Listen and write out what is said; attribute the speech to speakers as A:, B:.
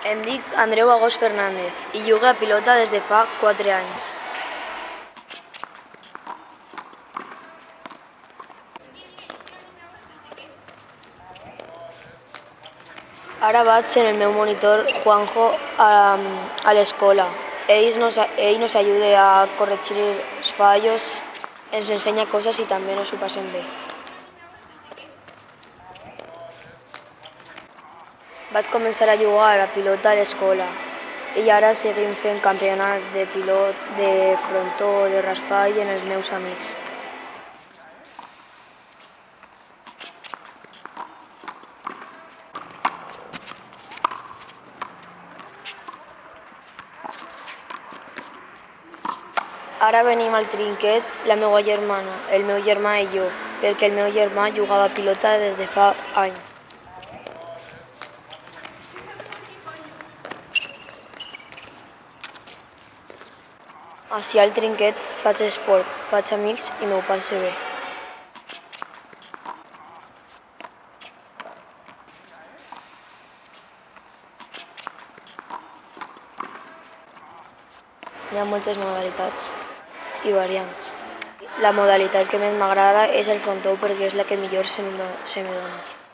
A: Em dic Andreu Agós Fernández i jugo a pilota des de fa 4 anys. Ara vaig en el meu monitor Juanjo a l'escola. Ell nos ajuda a corregir els fallos, ens ensenya coses i també nos ho passem bé. Vaig començar a jugar a la pilota a l'escola i ara seguim fent campionats de pilot, de frontó, de raspall amb els meus amics. Ara venim al trinquet la meva germana, el meu germà i jo, perquè el meu germà jugava a pilota des de fa anys. Ací al trinquet faig esport, faig amics i m'ho passo bé. Hi ha moltes modalitats i variants. La modalitat que més m'agrada és el frontó perquè és la que millor se me dona.